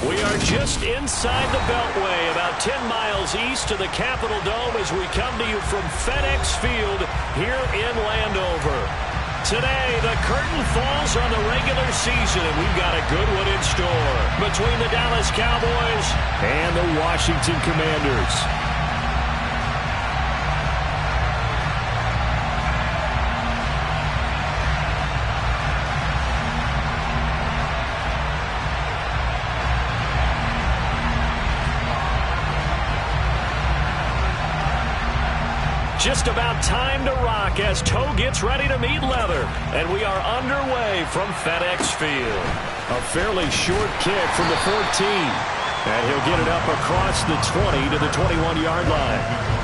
We are just inside the Beltway, about 10 miles east of the Capitol Dome as we come to you from FedEx Field here in Landover. Today, the curtain falls on the regular season, and we've got a good one in store between the Dallas Cowboys and the Washington Commanders. Just about time to rock as toe gets ready to meet leather. And we are underway from FedEx Field. A fairly short kick from the 14. And he'll get it up across the 20 to the 21-yard line.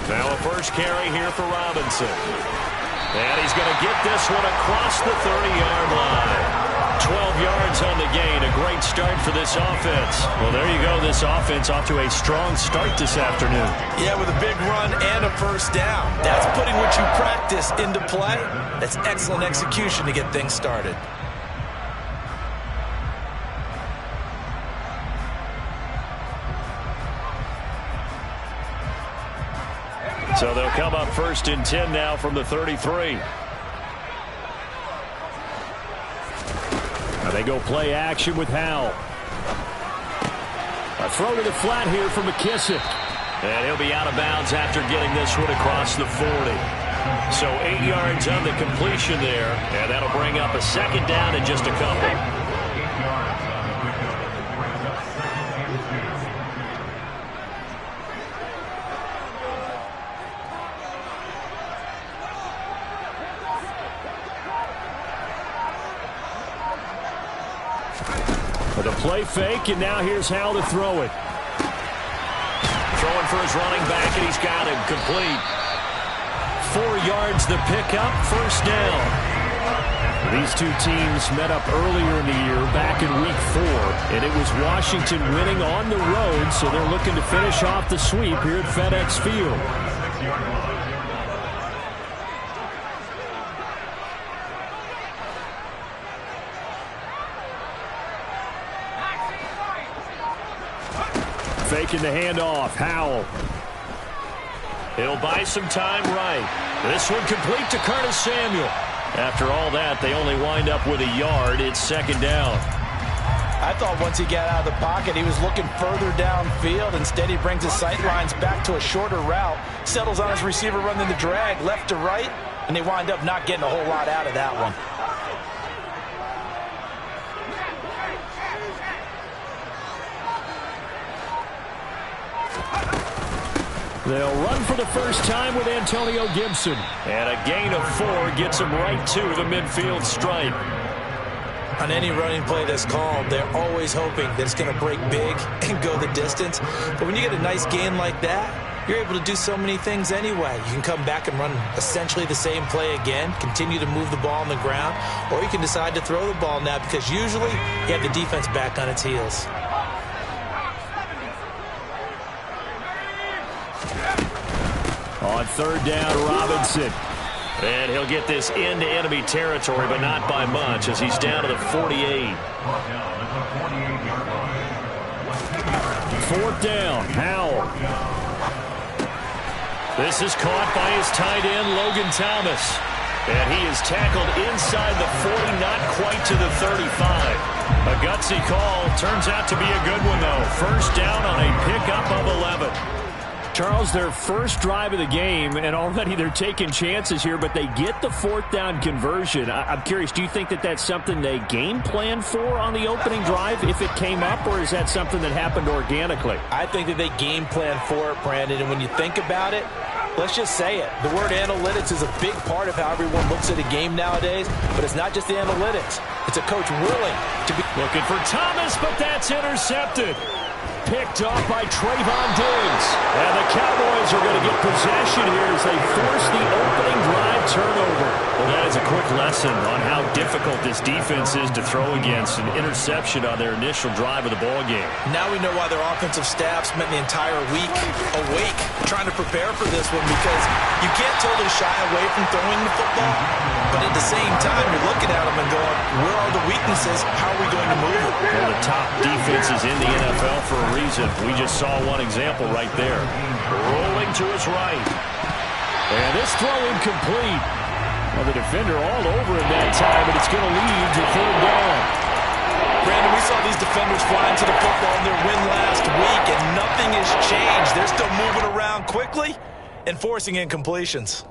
Now a first carry here for Robinson. And he's going to get this one across the 30-yard line. 12 yards on the gain. A great start for this offense. Well, there you go. This offense off to a strong start this afternoon. Yeah, with a big run and a first down. That's putting what you practice into play. That's excellent execution to get things started. So they'll come up first and 10 now from the 33. Now they go play action with Howell. A throw to the flat here for McKissick. And he'll be out of bounds after getting this one across the 40. So 8 yards on the completion there. And that'll bring up a second down in just a couple. The play fake, and now here's how to throw it. Throwing for his running back, and he's got him complete. 4 yards the pickup, first down. These two teams met up earlier in the year, back in week 4, and it was Washington winning on the road, so they're looking to finish off the sweep here at FedEx Field. Faking the handoff, Howell. He'll buy some time right. This one complete to Curtis Samuel. After all that, they only wind up with a yard. It's second down. I thought once he got out of the pocket, he was looking further downfield. Instead, he brings his sight lines back to a shorter route, settles on his receiver running the drag left to right, and they wind up not getting a whole lot out of that one. They'll run for the first time with Antonio Gibson. And a gain of 4 gets him right to the midfield stripe. On any running play that's called, they're always hoping that it's going to break big and go the distance. But when you get a nice gain like that, you're able to do so many things anyway. You can come back and run essentially the same play again, continue to move the ball on the ground, or you can decide to throw the ball now because usually you have the defense back on its heels. On third down, Robinson. And he'll get this into enemy territory, but not by much as he's down to the 48. Fourth down, Howell. This is caught by his tight end, Logan Thomas. And he is tackled inside the 40, not quite to the 35. A gutsy call. Turns out to be a good one, though. First down on a pickup of 11. Charles, their first drive of the game, and already they're taking chances here, but they get the fourth down conversion. I'm curious, do you think that that's something they game plan for on the opening drive if it came up, or is that something that happened organically? I think that they game plan for it, Brandon, and when you think about it, let's just say it. The word analytics is a big part of how everyone looks at a game nowadays, but it's not just the analytics. It's a coach willing to be... Looking for Thomas, but that's intercepted. Picked off by Trayvon Diggs. And the Cowboys are going to get possession here as they force the opening drive turnover. Well, that is a quick lesson on how difficult this defense is to throw against. An interception on their initial drive of the ballgame. Now we know why their offensive staff spent the entire week awake trying to prepare for this one, because you can't totally shy away from throwing the football, but at the same time, you're looking at them and going, where are the weaknesses? How are we going to move it? One of the top defenses in the NFL for a reason. We just saw one example right there. Rolling to his right. And this throw incomplete. Well, the defender all over him that time, but it's going to lead to third down. Brandon, we saw these defenders flying to the football in their win last week, and nothing has changed. They're still moving around quickly and forcing incompletions.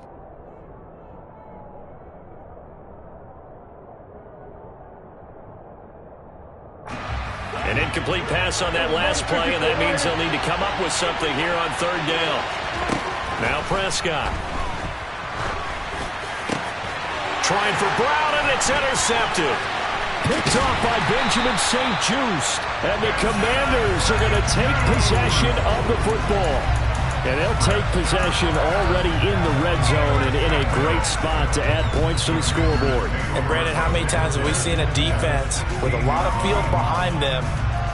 An incomplete pass on that last play, and that means they'll need to come up with something here on third down. Now Prescott. Trying for Brown, and it's intercepted. Picked off by Benjamin St-Juste. And the Commanders are going to take possession of the football. And they'll take possession already in the red zone and in a great spot to add points to the scoreboard. And, Brandon, how many times have we seen a defense with a lot of field behind them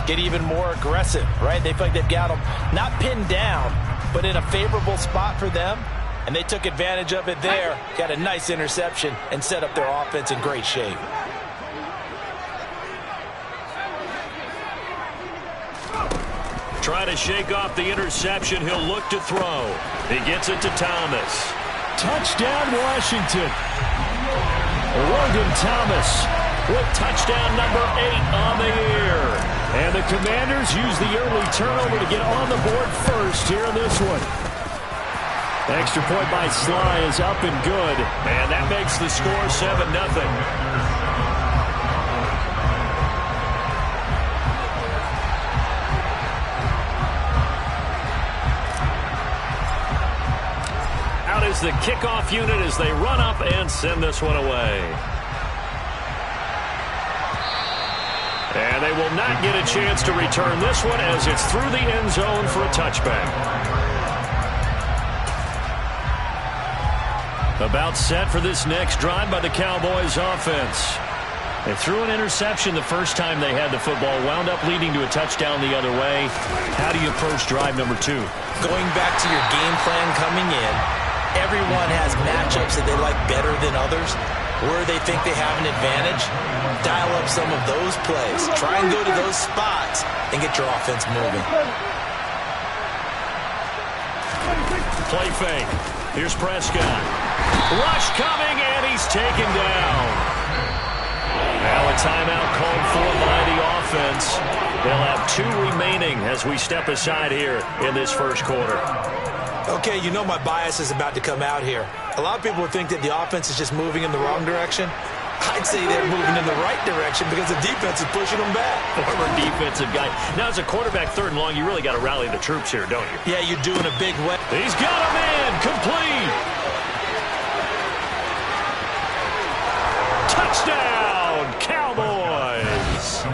get even more aggressive, right? They feel like they've got them not pinned down, but in a favorable spot for them. And they took advantage of it there, got a nice interception, and set up their offense in great shape. Trying to shake off the interception. He'll look to throw. He gets it to Thomas. Touchdown, Washington. Logan Thomas with touchdown number 8 on the year. And the Commanders use the early turnover to get on the board first here in this one. Extra point by Sly is up and good. And that makes the score 7-0. Is the kickoff unit as they run up and send this one away. And they will not get a chance to return this one as it's through the end zone for a touchback. About set for this next drive by the Cowboys offense. They threw an interception the first time they had the football, wound up leading to a touchdown the other way. How do you approach drive number 2? Going back to your game plan coming in, everyone has matchups that they like better than others, where they think they have an advantage. Dial up some of those plays. Try and go to those spots and get your offense moving. Play fake. Here's Prescott. Rush coming, and he's taken down. Now a timeout called for by the offense. They'll have 2 remaining as we step aside here in this first quarter. Okay, you know my bias is about to come out here. A lot of people would think that the offense is just moving in the wrong direction. I'd say they're moving in the right direction because the defense is pushing them back. Former defensive guy. Now, as a quarterback, 3rd and long, you really got to rally the troops here, don't you? Yeah, you're doing a big way. He's got a man. Complete. Touchdown, Cowboys.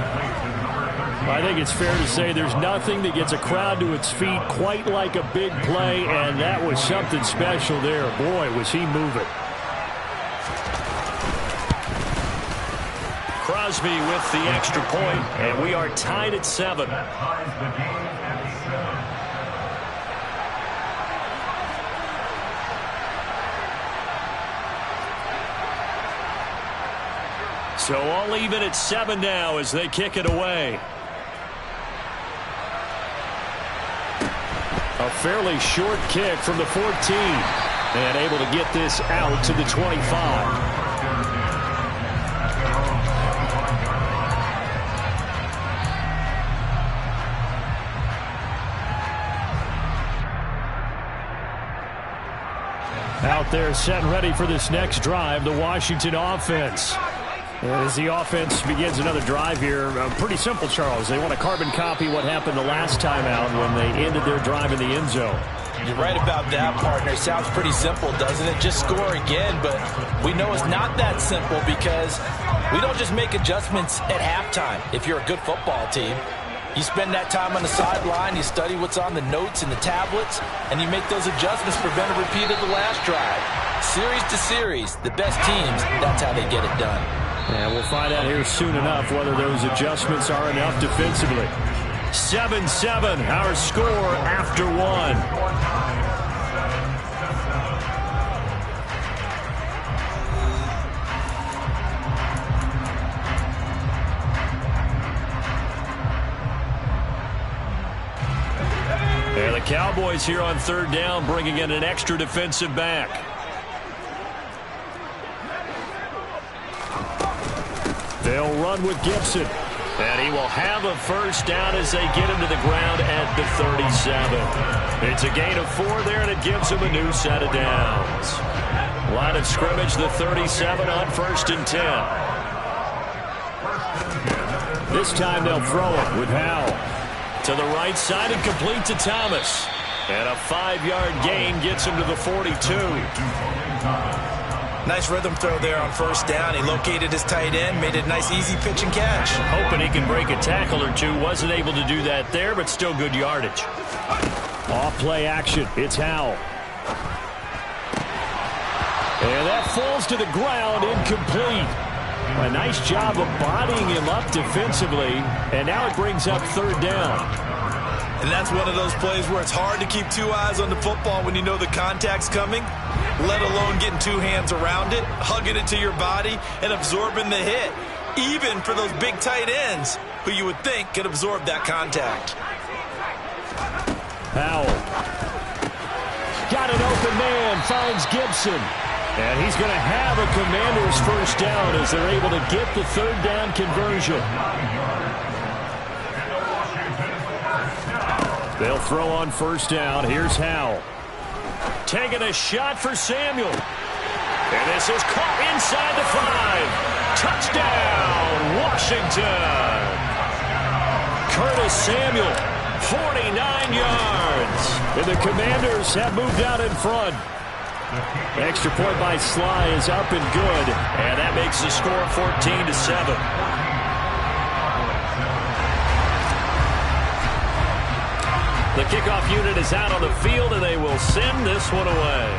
I think it's fair to say there's nothing that gets a crowd to its feet quite like a big play, and that was something special there. Boy, was he moving. Crosby with the extra point, and we are tied at 7. So all even at 7 now as they kick it away. A fairly short kick from the 14. And able to get this out to the 25. there set and ready for this next drive, the Washington offense. As the offense begins another drive here, pretty simple, Charles. They want to carbon copy what happened the last time out when they ended their drive in the end zone. You're right about that, partner. Sounds pretty simple, doesn't it? Just score again, but we know it's not that simple because we don't just make adjustments at halftime if you're a good football team. You spend that time on the sideline, you study what's on the notes and the tablets, and you make those adjustments to prevent a repeat of the last drive. Series to series, the best teams, that's how they get it done. And we'll find out here soon enough whether those adjustments are enough defensively. 7-7, our score after one. And the Cowboys here on third down, bringing in an extra defensive back. They'll run with Gibson. And he will have a first down as they get him to the ground at the 37. It's a gain of 4 there, and it gives him a new set of downs. Line of scrimmage, the 37 on 1st and 10. This time they'll throw it with Howell. To the right side and complete to Thomas. And a 5-yard gain gets him to the 42. Nice rhythm throw there on first down. He located his tight end, made it a nice easy pitch and catch. Hoping he can break a tackle or two. Wasn't able to do that there, but still good yardage. Off play action. It's Howell. And that falls to the ground, incomplete. A nice job of bodying him up defensively, and now it brings up third down. And that's one of those plays where it's hard to keep 2 eyes on the football when you know the contact's coming, let alone getting 2 hands around it, hugging it to your body, and absorbing the hit, even for those big tight ends who you would think could absorb that contact. Howell. Got an open man, finds Gibson. And he's going to have a Commander's first down as they're able to get the third down conversion. They'll throw on first down. Here's Howell. Taking a shot for Samuel. And this is caught inside the 5. Touchdown, Washington. Curtis Samuel, 49 yards. And the Commanders have moved out in front. Extra point by Sly is up and good. And that makes the score 14-7. The kickoff unit is out on the field, and they will send this one away.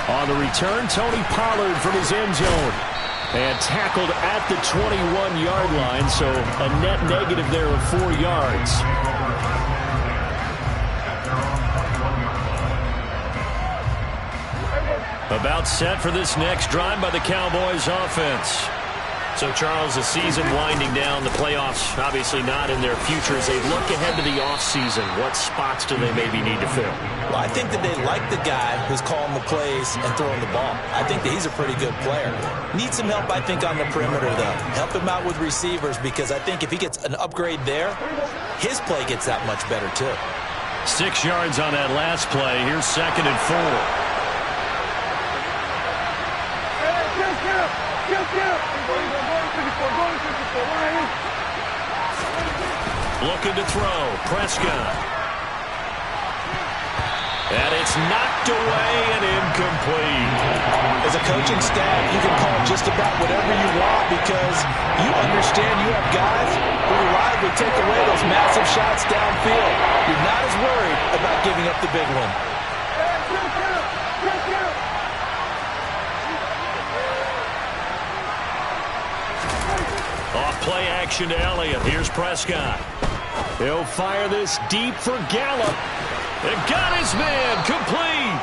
On the return, Tony Pollard from his end zone. And tackled at the 21-yard line, so a net negative there of 4 yards. About set for this next drive by the Cowboys offense. So, Charles, the season winding down, the playoffs obviously not in their future. As they look ahead to the offseason, what spots do they maybe need to fill? Well, I think that they like the guy who's calling the plays and throwing the ball. I think that he's a pretty good player. Needs some help, I think, on the perimeter, though. Help him out with receivers, because I think if he gets an upgrade there, his play gets that much better, too. 6 yards on that last play. Here's 2nd and 4. Looking to throw. Prescott. And it's knocked away and incomplete. As a coaching staff, you can call just about whatever you want because you understand you have guys who reliably take away those massive shots downfield. You're not as worried about giving up the big one. Off play action to Elliott. Here's Prescott. He'll fire this deep for Gallup. And got his man complete.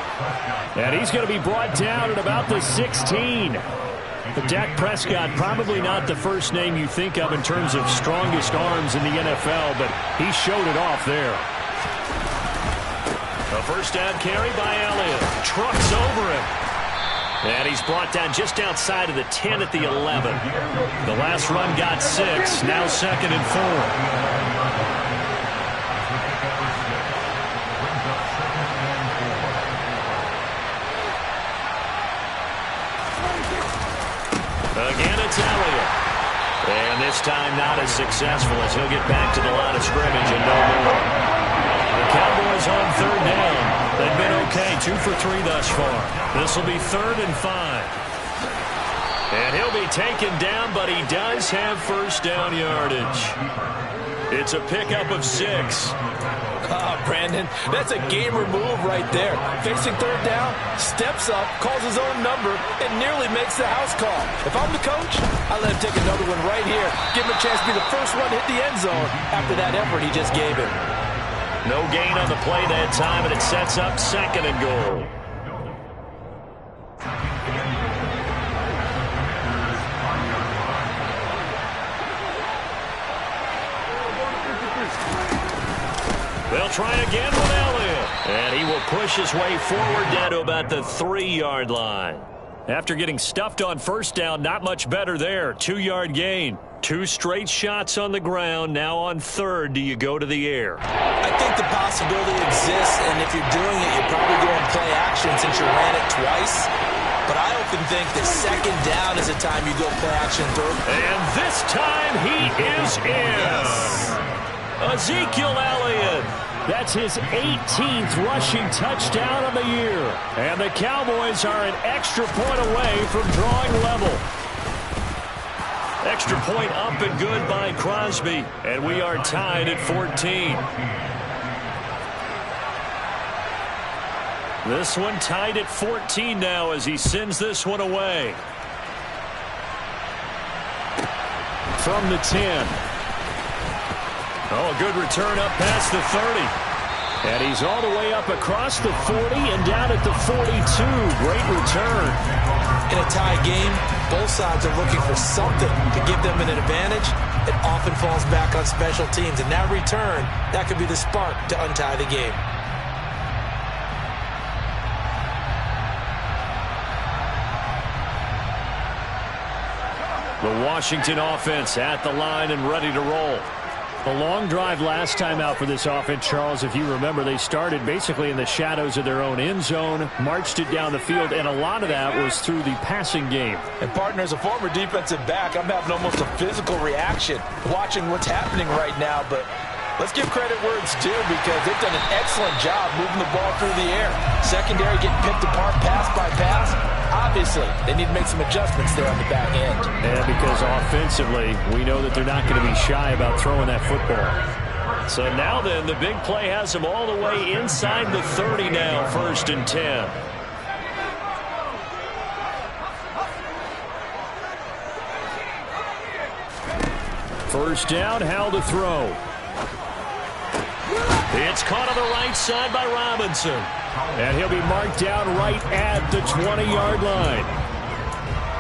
And he's going to be brought down at about the 16. But Dak Prescott, probably not the first name you think of in terms of strongest arms in the NFL, but he showed it off there. A first down carry by Elliott. Trucks over him. And he's brought down just outside of the 10 at the 11. The last run got 6. Now 2nd and 4. Again, it's Elliott. And this time not as successful as he'll get back to the line of scrimmage and no more. The Cowboys on third down. They've been okay, 2 for 3 thus far. This will be 3rd and 5. And he'll be taken down, but he does have first down yardage. It's a pickup of 6. Brandon, that's a gamer move right there. Facing third down, steps up, calls his own number, and nearly makes the house call. If I'm the coach, I let him take another one right here. Give him a chance to be the first one to hit the end zone after that effort he just gave him. No gain on the play that time, and it sets up 2nd and goal. They'll try again with Elliott. And he will push his way forward down to about the 3-yard line. After getting stuffed on first down, not much better there. 2-yard gain. 2 straight shots on the ground. Now on 3rd, do you go to the air? I think the possibility exists, and if you're doing it, you're probably going play action since you ran it twice. But I often think that 2nd down is the time you go play action through. And this time he is in. Yes. Ezekiel Elliott. That's his 18th rushing touchdown of the year. And the Cowboys are an extra point away from drawing level. Extra point up and good by Crosby. And we are tied at 14. This one tied at 14 now as he sends this one away. From the 10. Oh, a good return up past the 30. And he's all the way up across the 40 and down at the 42. Great return. In a tie game, both sides are looking for something to give them an advantage. It often falls back on special teams. And that return, that could be the spark to untie the game. The Washington offense at the line and ready to roll. The long drive last time out for this offense, Charles, if you remember, they started basically in the shadows of their own end zone, marched it down the field, and a lot of that was through the passing game. And, partner, as a former defensive back, I'm having almost a physical reaction watching what's happening right now. But let's give credit where it's due because they've done an excellent job moving the ball through the air. Secondary getting picked apart pass by pass. Obviously, they need to make some adjustments there on the back end. And because offensively, we know that they're not going to be shy about throwing that football. So now then, the big play has them all the way inside the 30 now, 1st and 10. First down, how to throw. It's caught on the right side by Robinson. And he'll be marked down right at the 20-yard line.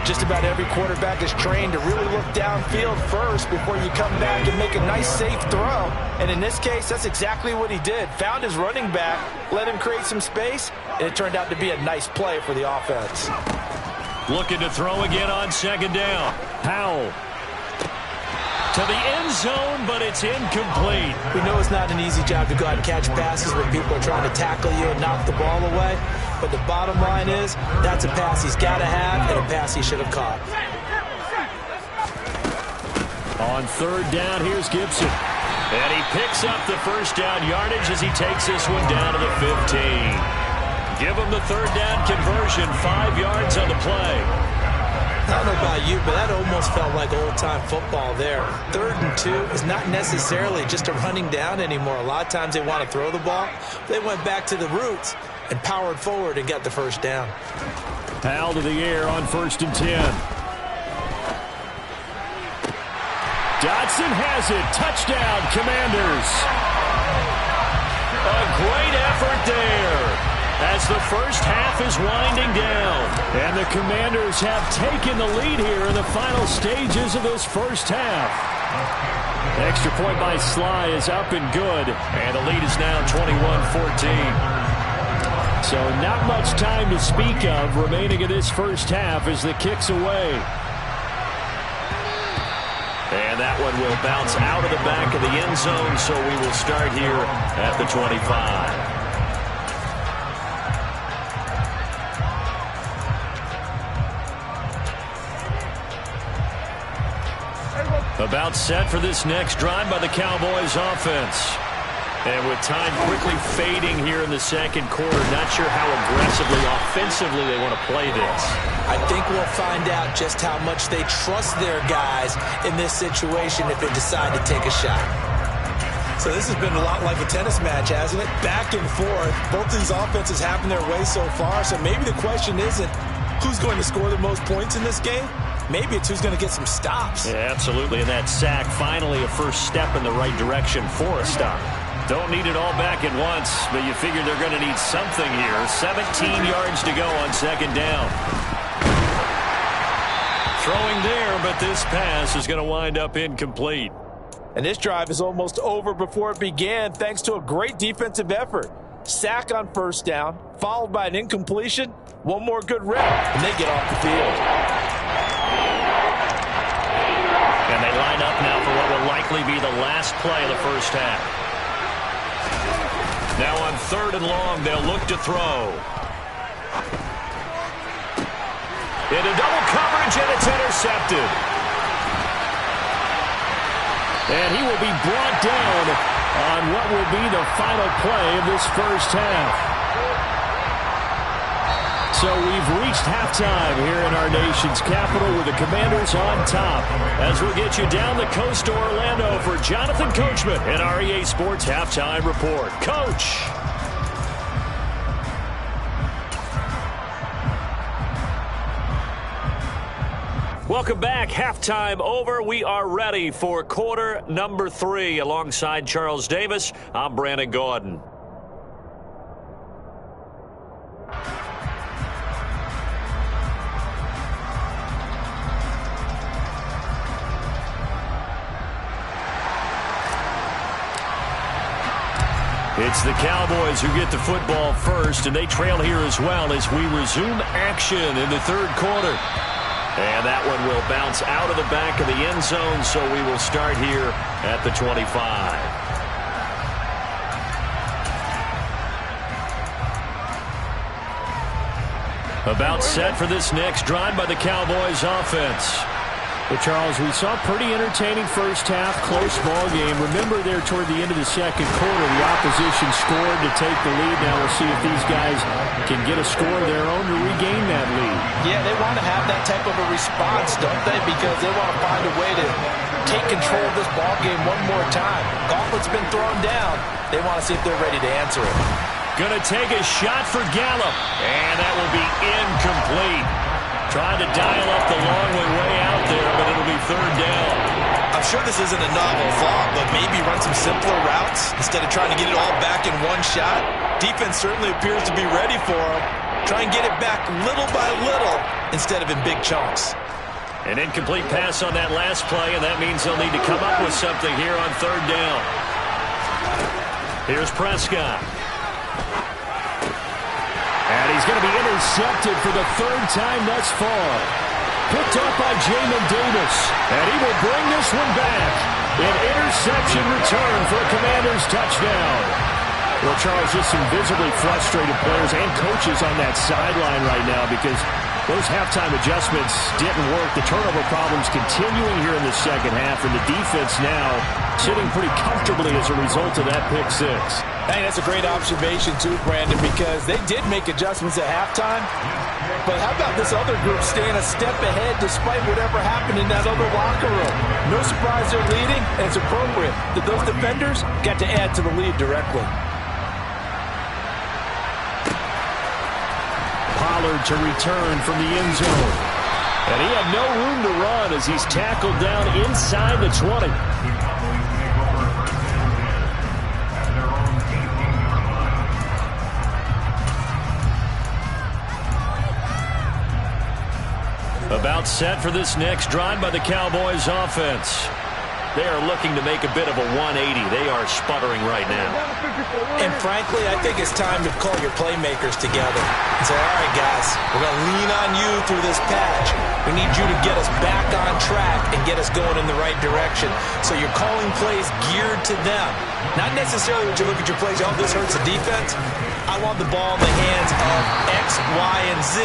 Just about every quarterback is trained to really look downfield first before you come back and make a nice, safe throw. And in this case, that's exactly what he did. Found his running back, let him create some space, and it turned out to be a nice play for the offense. Looking to throw again on 2nd down. Powell. To the end zone, but it's incomplete. We know it's not an easy job to go out and catch passes when people are trying to tackle you and knock the ball away. But the bottom line is, that's a pass he's got to have and a pass he should have caught. On 3rd down, here's Gibson. And he picks up the first down yardage as he takes this one down to the 15. Give him the 3rd down conversion, 5 yards on the play. I don't know about you, but that almost felt like old-time football there. 3rd and 2 is not necessarily just a running down anymore. A lot of times they want to throw the ball. They went back to the roots and powered forward and got the first down. Powell to the air on 1st and 10. Dotson has it. Touchdown, Commanders. A great effort there as the first half is winding down. And the Commanders have taken the lead here in the final stages of this first half. Extra point by Sly is up and good. And the lead is now 21-14. So not much time to speak of remaining in this first half as the kick's away. And that one will bounce out of the back of the end zone, so we will start here at the 25. About set for this next drive by the Cowboys offense. And with time quickly fading here in the second quarter, not sure how aggressively, offensively they want to play this. I think we'll find out just how much they trust their guys in this situation if they decide to take a shot. So this has been a lot like a tennis match, hasn't it? Back and forth. Both of these offenses having their way so far. So maybe the question isn't who's going to score the most points in this game. Maybe it's who's going to get some stops. Yeah, absolutely. And that sack, finally a first step in the right direction for a stop. Don't need it all back at once, but you figure they're going to need something here. 17 yards to go on second down. Throwing there, but this pass is going to wind up incomplete. And this drive is almost over before it began thanks to a great defensive effort. Sack on first down, followed by an incompletion. One more good rep, and they get off the field. And they line up now for what will likely be the last play of the first half. Now on 3rd and long, they'll look to throw. Into double coverage, and it's intercepted. And he will be brought down on what will be the final play of this first half. So we've reached halftime here in our nation's capital with the Commanders on top. As we'll get you down the coast to Orlando for Jonathan Coachman in our EA Sports Halftime Report. Coach! Welcome back. Halftime over. We are ready for quarter number 3. Alongside Charles Davis, I'm Brandon Gaudin. It's the Cowboys who get the football first, and they trail here as well as we resume action in the third quarter. And that one will bounce out of the back of the end zone, so we will start here at the 25. About set for this next drive by the Cowboys offense. Well, Charles, we saw a pretty entertaining first half, close ball game. Remember there toward the end of the second quarter, the opposition scored to take the lead. Now we'll see if these guys can get a score of their own to regain that lead. Yeah, they want to have that type of a response, don't they? Because they want to find a way to take control of this ball game one more time. Gauntlet's been thrown down. They want to see if they're ready to answer it. Gonna take a shot for Gallup, and that will be incomplete. Trying to dial up the long way out there, but it'll be 3rd down. I'm sure this isn't a novel thought, but maybe run some simpler routes instead of trying to get it all back in one shot. Defense certainly appears to be ready for them. Try and get it back little by little instead of in big chunks. An incomplete pass on that last play, and that means they'll need to come up with something here on 3rd down. Here's Prescott. And he's going to be intercepted for the 3rd time thus far. Picked up by Jamin Davis. And he will bring this one back. An interception return for a Commanders touchdown. Well, Charles, just some visibly frustrated players and coaches on that sideline right now because those halftime adjustments didn't work. The turnover problems continuing here in the second half, and the defense now sitting pretty comfortably as a result of that pick 6. Hey, that's a great observation too, Brandon, because they did make adjustments at halftime. But how about this other group staying a step ahead despite whatever happened in that other locker room? No surprise they're leading, and it's appropriate that those defenders got to add to the lead directly. Pollard to return from the end zone. And he had no room to run as he's tackled down inside the 20. About set for this next drive by the Cowboys offense. They are looking to make a bit of a 180. They are sputtering right now. And frankly, I think it's time to call your playmakers together and say, all right, guys, we're going to lean on you through this patch. We need you to get us back on track and get us going in the right direction. So you're calling plays geared to them. Not necessarily when you look at your plays, oh, this hurts the defense. I want the ball in the hands of X, Y, and Z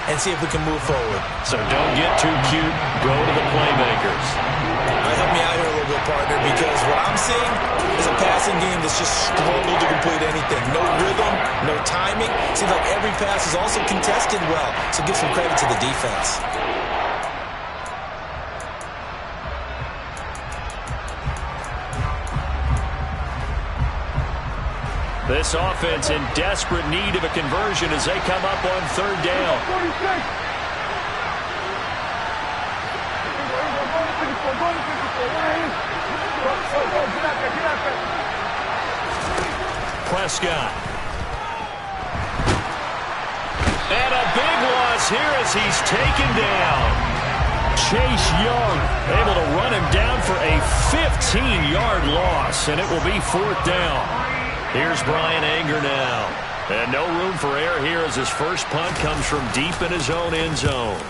and see if we can move forward. So don't get too cute. Go to the playmakers. Help me out here a little bit, partner, because what I'm seeing is a passing game that's just struggled to complete anything. No rhythm, no timing. Seems like every pass is also contested well, so give some credit to the defense. This offense in desperate need of a conversion as they come up on third down. Prescott. And a big loss here as he's taken down. Chase Young able to run him down for a 15-yard loss, and it will be fourth down. Here's Brian Anger now. And no room for error here as his first punt comes from deep in his own end zone.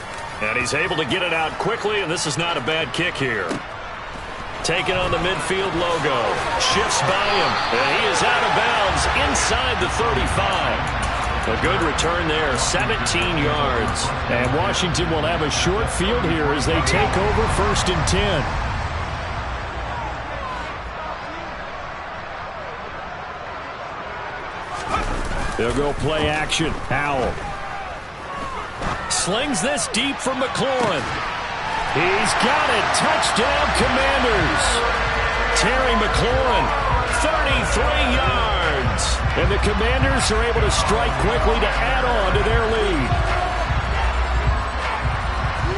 And he's able to get it out quickly, and this is not a bad kick here. Taking on the midfield logo. Shifts by him, and he is out of bounds inside the 35. A good return there, 17 yards. And Washington will have a short field here as they take over first and 10. They'll go play action. Howell slings this deep from McLaurin. He's got it. Touchdown, Commanders. Terry McLaurin, 33 yards. And the Commanders are able to strike quickly to add on to their lead.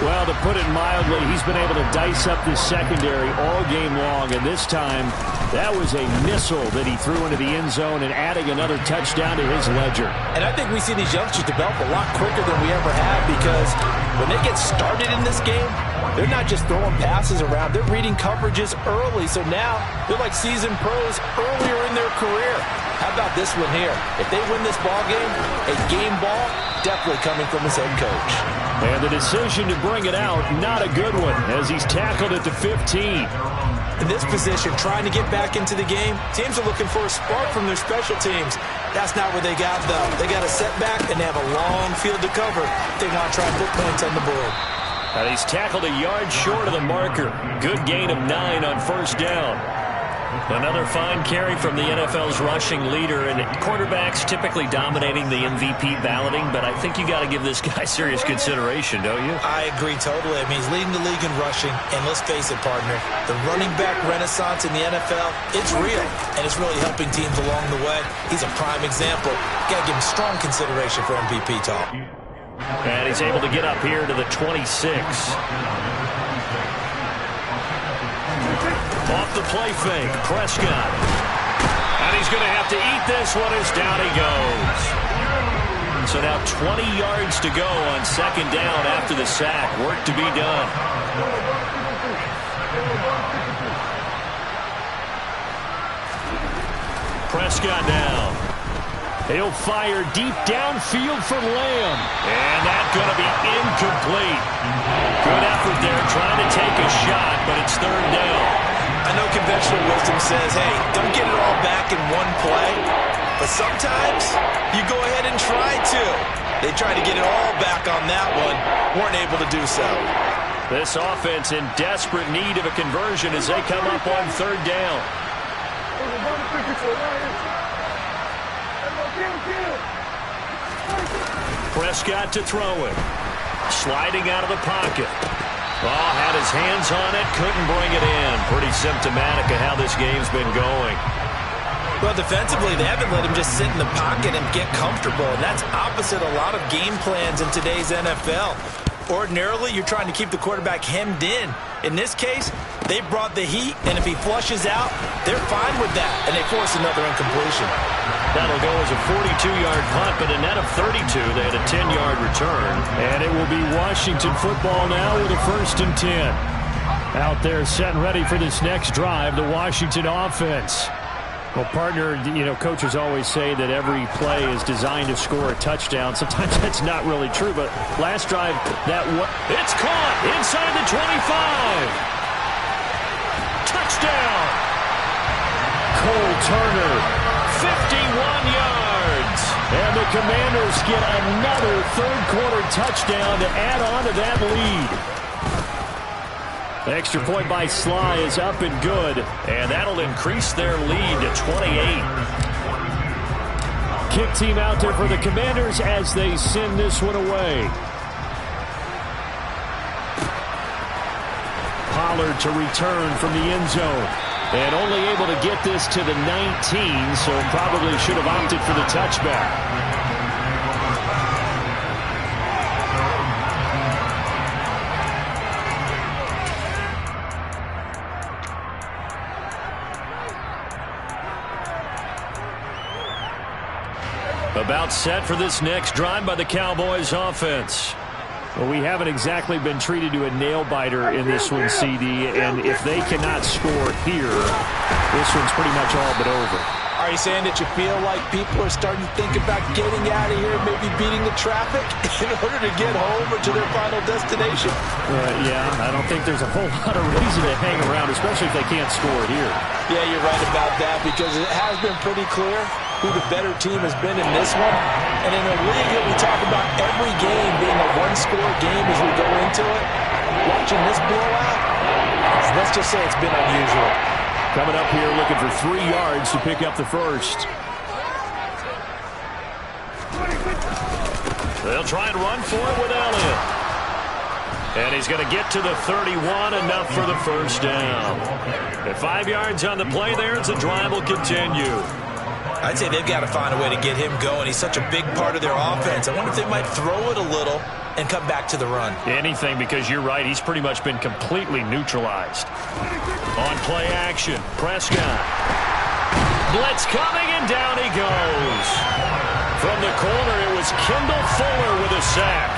Well, to put it mildly, he's been able to dice up this secondary all game long. And this time, that was a missile that he threw into the end zone and adding another touchdown to his ledger. And I think we see these youngsters develop a lot quicker than we ever have because when they get started in this game, they're not just throwing passes around. They're reading coverages early. So now they're like seasoned pros earlier in their career. How about this one here? If they win this ball game, a game ball, definitely coming from his head coach. And the decision to bring it out, not a good one, as he's tackled at the 15. In this position, trying to get back into the game, teams are looking for a spark from their special teams. That's not what they got, though. They got a setback, and they have a long field to cover. They want to try and put points on the board. And he's tackled a yard short of the marker. Good gain of 9 on first down. Another fine carry from the NFL's rushing leader, and quarterbacks typically dominating the MVP balloting, but I think you got to give this guy serious consideration, don't you? I agree totally. I mean, he's leading the league in rushing, and let's face it, partner, the running back renaissance in the NFL, it's real, and it's really helping teams along the way. He's a prime example. Got to give him strong consideration for MVP talk. And he's able to get up here to the 26. Off the play fake, Prescott. And he's going to have to eat this one as down he goes. So now 20 yards to go on second down after the sack. Work to be done. Prescott now. He'll fire deep downfield for Lamb. And that's going to be incomplete. Good effort there trying to take a shot, but it's third down. I know conventional wisdom says, hey, don't get it all back in one play. But sometimes you go ahead and try to. They tried to get it all back on that one. Weren't able to do so. This offense in desperate need of a conversion as they come up on third down. Prescott to throw it. Sliding out of the pocket. Oh, had his hands on it, couldn't bring it in. Pretty symptomatic of how this game's been going. Well, defensively, they haven't let him just sit in the pocket and get comfortable, and that's opposite a lot of game plans in today's NFL. Ordinarily, you're trying to keep the quarterback hemmed in. In this case, they brought the heat, and if he flushes out, they're fine with that, and they force another incompletion. That'll go as a 42-yard punt, but a net of 32. They had a 10-yard return. And it will be Washington football now with a 1st and 10. Out there set and ready for this next drive, the Washington offense. Well, partner, coaches always say that every play is designed to score a touchdown. Sometimes that's not really true, but last drive, it's caught inside the 25. Touchdown. Cole Turner, 51 yards. And the Commanders get another third-quarter touchdown to add on to that lead. The extra point by Sly is up and good, and that'll increase their lead to 28. Kick team out there for the Commanders as they send this one away. Pollard to return from the end zone, and only able to get this to the 19, so probably should have opted for the touchback. About set for this next drive by the Cowboys offense. Well, we haven't exactly been treated to a nail-biter in this one, CD, and if they cannot score here, this one's pretty much all but over. Are you saying that you feel like people are starting to think about getting out of here, maybe beating the traffic in order to get home or to their final destination? Yeah, I don't think there's a whole lot of reason to hang around, especially if they can't score it here. Yeah, you're right about that, because it has been pretty clear who the better team has been in this one. And in a league that we talk about every game being a one-score game as we go into it, watching this blowout, let's just say it's been unusual. Coming up here looking for 3 yards to pick up the first. They'll try and run for it with Elliott. And he's going to get to the 31, enough for the first down. At 5 yards on the play there, the drive will continue. I'd say they've got to find a way to get him going. He's such a big part of their offense. I wonder if they might throw it a little and come back to the run. Anything, because you're right. He's pretty much been completely neutralized. On play action, Prescott. Blitz coming, and down he goes. From the corner, it was Kendall Fuller with a sack.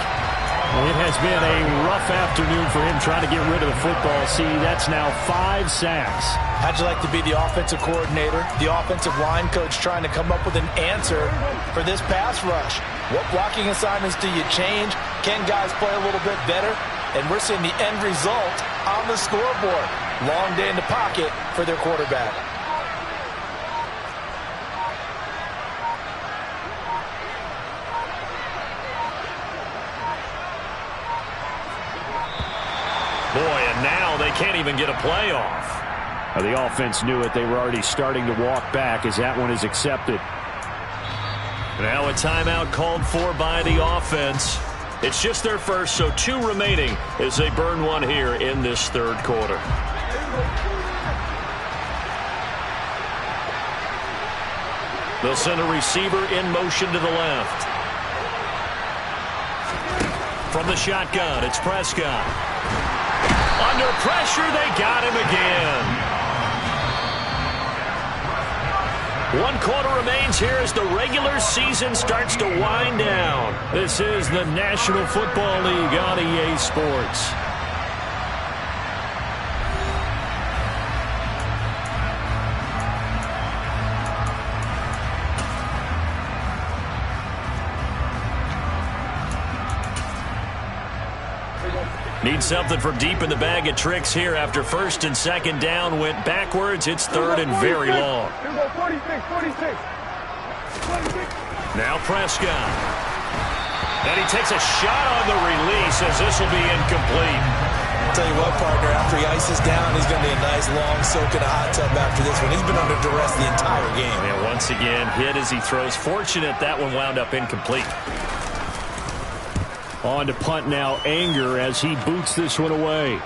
It has been a rough afternoon for him trying to get rid of the football. See, that's now 5 sacks. How'd you like to be the offensive coordinator, the offensive line coach trying to come up with an answer for this pass rush? What blocking assignments do you change? Can guys play a little bit better? And we're seeing the end result on the scoreboard. Long day in the pocket for their quarterback. Boy, and now they can't even get a play off. The offense knew it. They were already starting to walk back as that one is accepted. Now a timeout called for by the offense. It's just their first, so 2 remaining as they burn one here in this third quarter. They'll send a receiver in motion to the left. From the shotgun, it's Prescott. Under pressure, they got him again. 1 quarter remains here as the regular season starts to wind down. This is the National Football League on EA Sports. Need something from deep in the bag of tricks here after first and second down went backwards. It's third and very long. Now Prescott. And he takes a shot on the release as this will be incomplete. I'll tell you what, partner, after he ices down, he's going to be a nice long soak in a hot tub after this one. He's been under duress the entire game. And once again, hit as he throws. Fortunate that one wound up incomplete. On to punt now, Anger, as he boots this one away. We'll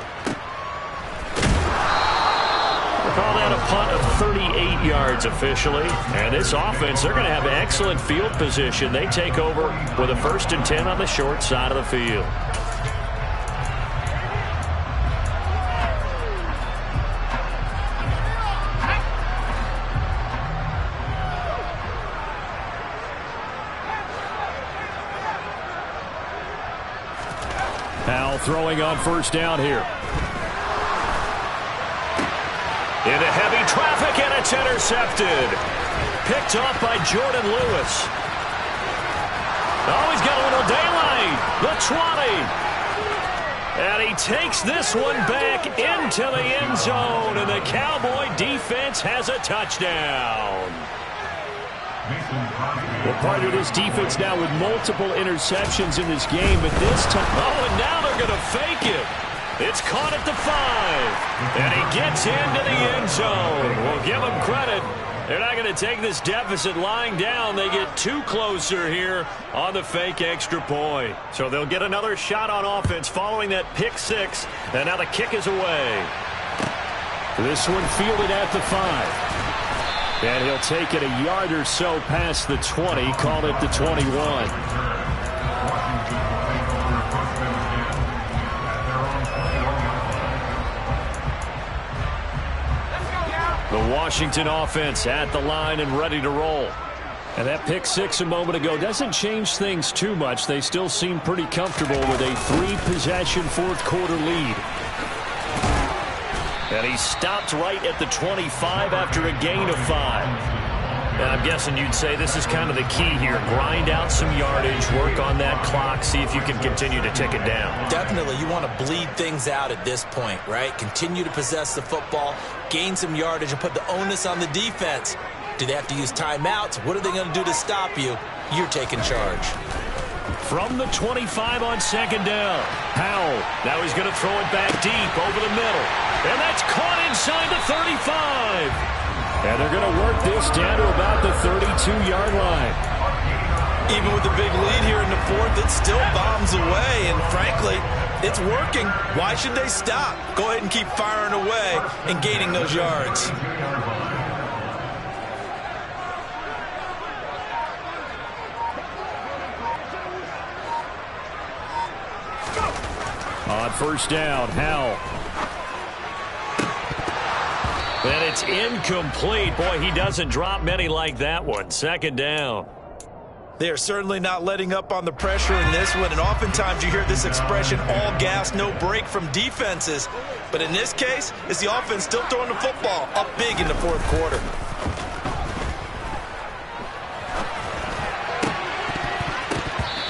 call that a punt of 38 yards officially. And this offense, they're going to have excellent field position. They take over with a 1st and 10 on the short side of the field. Throwing on first down here. Into heavy traffic, and it's intercepted. Picked off by Jordan Lewis. Oh, he's got a little daylight. The 20. And he takes this one back into the end zone, and the Cowboy defense has a touchdown. Well, part of this defense now with multiple interceptions in this game, but this time... Oh, and now they're going to fake it. It's caught at the 5, and he gets into the end zone. We'll give him credit. They're not going to take this deficit lying down. They get too closer here on the fake extra point. So they'll get another shot on offense following that pick 6, and now the kick is away. This one fielded at the 5. And he'll take it a yard or so past the 20, call it the 21. The Washington offense at the line and ready to roll. And that pick 6 a moment ago doesn't change things too much. They still seem pretty comfortable with a 3-possession fourth-quarter lead. And he stopped right at the 25 after a gain of 5. And I'm guessing you'd say this is kind of the key here. Grind out some yardage, work on that clock, see if you can continue to tick it down. Definitely. You want to bleed things out at this point, right? Continue to possess the football, gain some yardage, and put the onus on the defense. Do they have to use timeouts? What are they going to do to stop you? You're taking charge. From the 25 on second down, Powell. Now he's going to throw it back deep over the middle. And that's caught inside the 35. And they're going to work this down to about the 32-yard line. Even with the big lead here in the fourth, it still bombs away. And frankly, it's working. Why should they stop? Go ahead and keep firing away and gaining those yards. On first down, Howell. And it's incomplete. Boy, he doesn't drop many like that one. Second down. They are certainly not letting up on the pressure in this one. And oftentimes you hear this expression, all gas, no break from defenses. But in this case, it's the offense still throwing the football up big in the fourth quarter.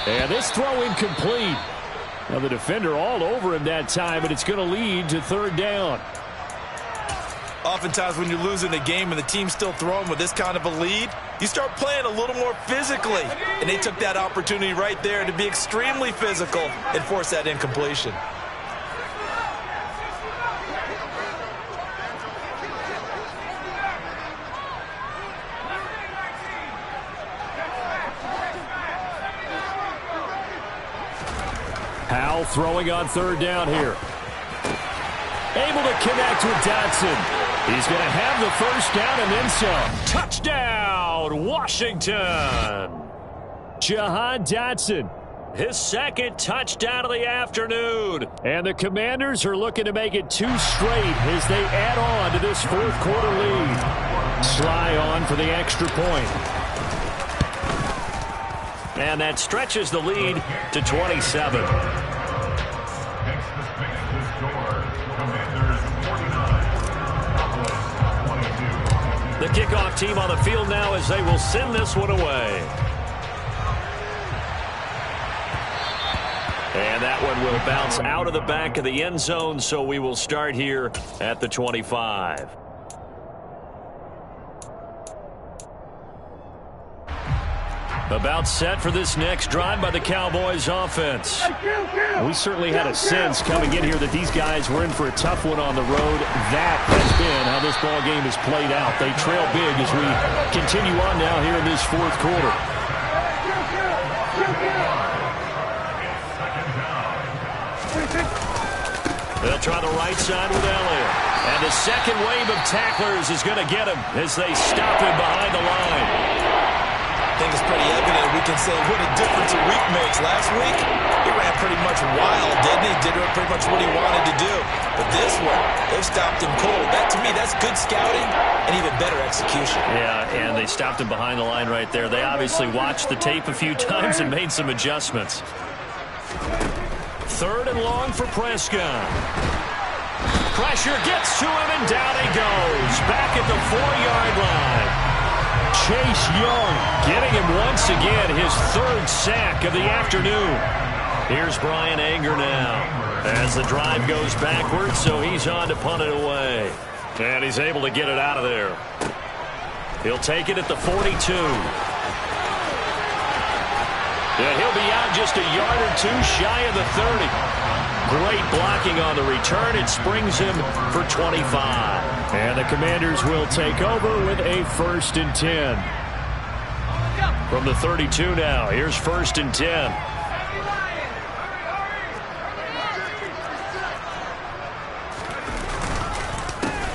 And this throw incomplete. Now the defender all over him that time, but it's going to lead to third down. Oftentimes when you're losing a game and the team's still throwing with this kind of a lead, you start playing a little more physically. And they took that opportunity right there to be extremely physical and force that incompletion. Powell throwing on third down here. Able to connect with Dotson. He's going to have the first down and then some. Touchdown, Washington. Jahan Dotson, his second touchdown of the afternoon. And the Commanders are looking to make it 2 straight as they add on to this fourth quarter lead. Sly on for the extra point. And that stretches the lead to 27. The kickoff team on the field now as they will send this one away. And that one will bounce out of the back of the end zone, so we will start here at the 25. About set for this next drive by the Cowboys offense. We certainly had a sense coming in here that these guys were in for a tough one on the road. That has been how this ball game has played out. They trail big as we continue on now here in this fourth quarter. They'll try the right side with Elliott. And the second wave of tacklers is going to get him as they stop him behind the line. I think it's pretty evident we can say what a difference a week makes. Last week, he ran pretty much wild, didn't he? Did pretty much what he wanted to do. But this one, they've stopped him cold. That, to me, that's good scouting and even better execution. Yeah, and they stopped him behind the line right there. They obviously watched the tape a few times and made some adjustments. Third and long for Prescott. Pressure gets to him, and down he goes. Back at the 4-yard line. Chase Young getting him once again, his 3rd sack of the afternoon. Here's Brian Anger now as the drive goes backwards, so he's on to punt it away. And he's able to get it out of there. He'll take it at the 42. And he'll be out just a yard or two shy of the 30. Great blocking on the return. It springs him for 25. And the Commanders will take over with a 1st and 10. From the 32 now, here's 1st and 10.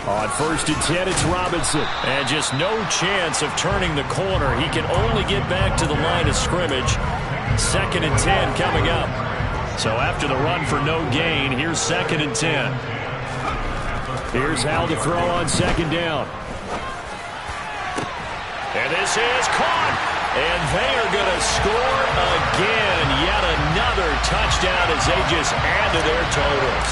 On 1st and 10, it's Robinson. And just no chance of turning the corner. He can only get back to the line of scrimmage. 2nd and 10 coming up. So after the run for no gain, here's 2nd and 10. Here's Hal to throw on 2nd down. And this is caught. And they are going to score again. Yet another touchdown as they just add to their totals.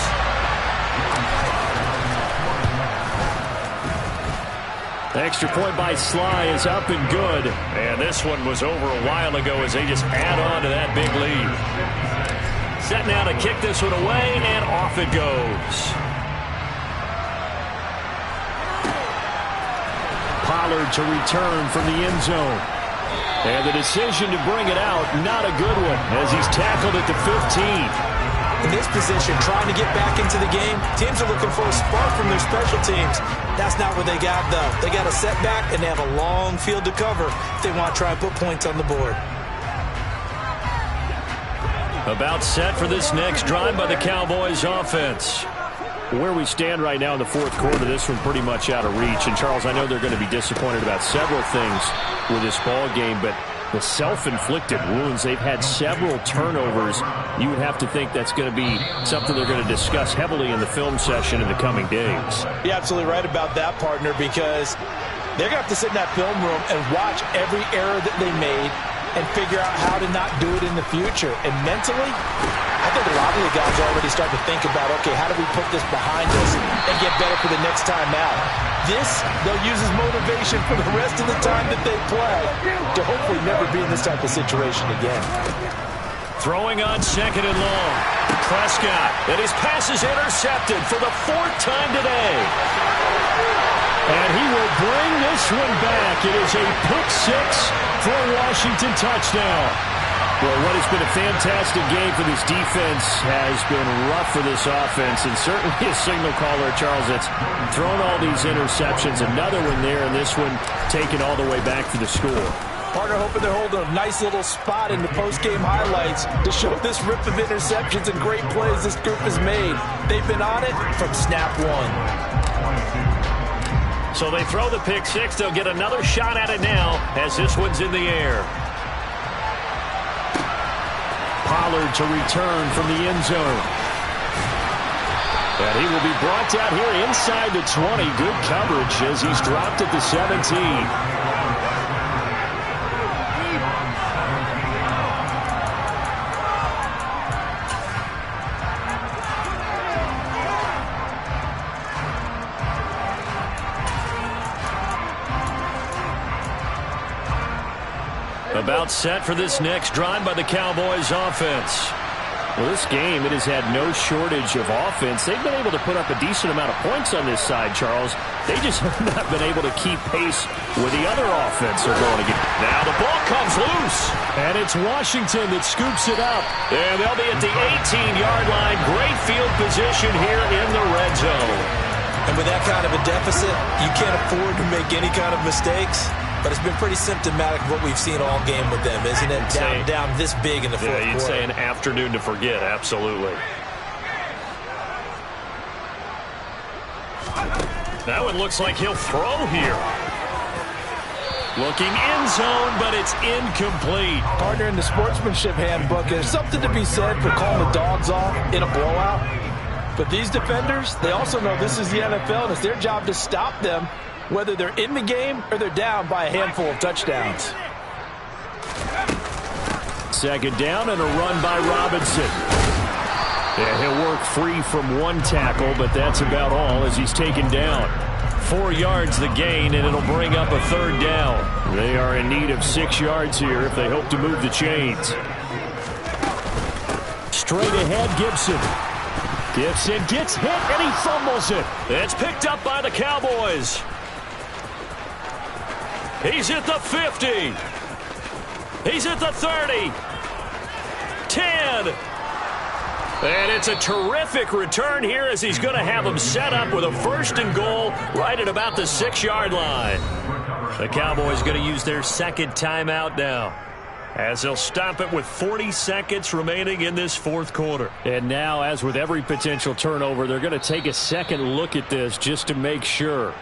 Extra point by Sly is up and good. And this one was over a while ago as they just add on to that big lead. Set now to kick this one away, and off it goes. Pollard to return from the end zone. And the decision to bring it out, not a good one, as he's tackled at the 15. In this position, trying to get back into the game, teams are looking for a spark from their special teams. That's not what they got, though. They got a setback, and they have a long field to cover if they want to try and put points on the board. About set for this next drive by the Cowboys offense. Where we stand right now in the 4th quarter, this one pretty much out of reach. And, Charles, I know they're going to be disappointed about several things with this ball game, but the self-inflicted wounds, they've had several turnovers. You would have to think that's going to be something they're going to discuss heavily in the film session in the coming days. You're absolutely right about that, partner, because they're going to have to sit in that film room and watch every error that they made and figure out how to not do it in the future. And mentally, I think a lot of the guys are already starting to think about, okay, how do we put this behind us and get better for the next time out? This, they'll use as motivation for the rest of the time that they play to hopefully never be in this type of situation again. Throwing on 2nd and long. Prescott, and his pass is intercepted for the 4th time today. And he will bring this one back. It is a pick 6 for a Washington touchdown. Well, what has been a fantastic game for this defense has been rough for this offense, and certainly a signal caller, Charles, that's thrown all these interceptions. Another one there, and this one taken all the way back for the score. Partner hoping they're holding a nice little spot in the post-game highlights to show this rip of interceptions and great plays this group has made. They've been on it from snap one. So they throw the pick 6. They'll get another shot at it now as this one's in the air. Pollard to return from the end zone. And he will be brought down here inside the 20. Good coverage as he's dropped at the 17. About set for this next drive by the Cowboys offense. Well, this game, it has had no shortage of offense. They've been able to put up a decent amount of points on this side, Charles. They just have not been able to keep pace with the other offense they're going against. Now the ball comes loose. And it's Washington that scoops it up. And they'll be at the 18-yard line. Great field position here in the red zone. And with that kind of a deficit, you can't afford to make any kind of mistakes. But it's been pretty symptomatic of what we've seen all game with them, isn't it? Down this big in the fourth quarter. You'd say an afternoon to forget, absolutely. That one looks like he'll throw here. Looking end zone, but it's incomplete. Partner, in the sportsmanship handbook, there's something to be said for calling the dogs off in a blowout. But these defenders, they also know this is the NFL, and it's their job to stop them, whether they're in the game or they're down by a handful of touchdowns. 2nd down and a run by Robinson. Yeah, he'll work free from one tackle, but that's about all as he's taken down. 4 yards the gain, and it'll bring up a third down. They are in need of 6 yards here if they hope to move the chains. Straight ahead, Gibson. Gibson gets hit, and he fumbles it. It's picked up by the Cowboys. He's at the 50. He's at the 30. 10. And it's a terrific return here as he's going to have them set up with a 1st and goal right at about the 6-yard line. The Cowboys going to use their second timeout now, as they'll stop it with 40 seconds remaining in this 4th quarter. And now, as with every potential turnover, they're going to take a second look at this just to make sure.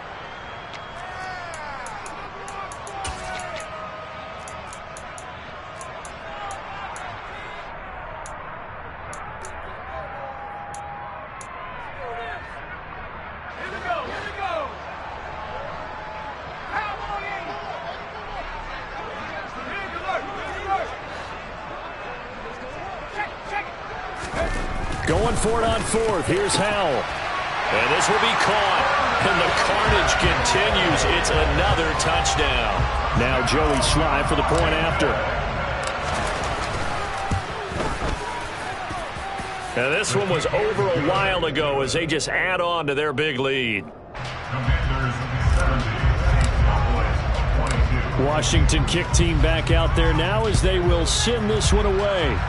Going for it on 4th. Here's Howell. And this will be caught. And the carnage continues. It's another touchdown. Now Joey Sly for the point after. And this one was over a while ago as they just add on to their big lead. Washington kick team back out there now as they will send this one away.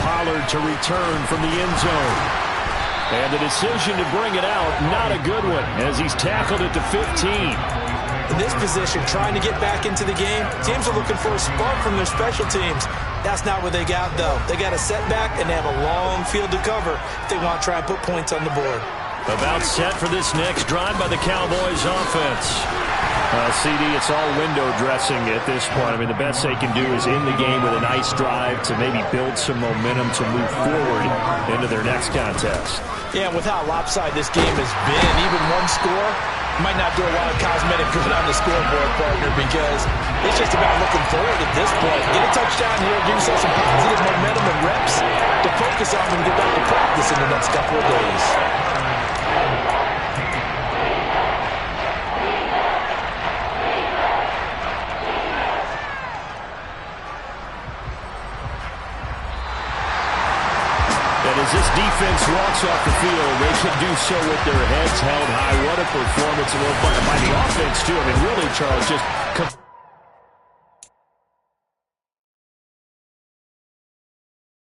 Pollard to return from the end zone. And the decision to bring it out, not a good one, as he's tackled at the 15. In this position, trying to get back into the game, teams are looking for a spark from their special teams. That's not what they got, though. They got a setback, and they have a long field to cover if they want to try and put points on the board. About set for this next drive by the Cowboys offense. CD, it's all window dressing at this point. I mean, the best they can do is end the game with a nice drive to maybe build some momentum to move forward into their next contest. Yeah, with how lopsided this game has been, even one score might not do a lot of cosmetic good on the scoreboard, partner, because it's just about looking forward at this point. Get a touchdown here, give yourself some positive momentum and reps to focus on when you get back to practice in the next couple of days. As this defense walks off the field, they should do so with their heads held high. What a performance by the offense, too. I mean, really, Charles, just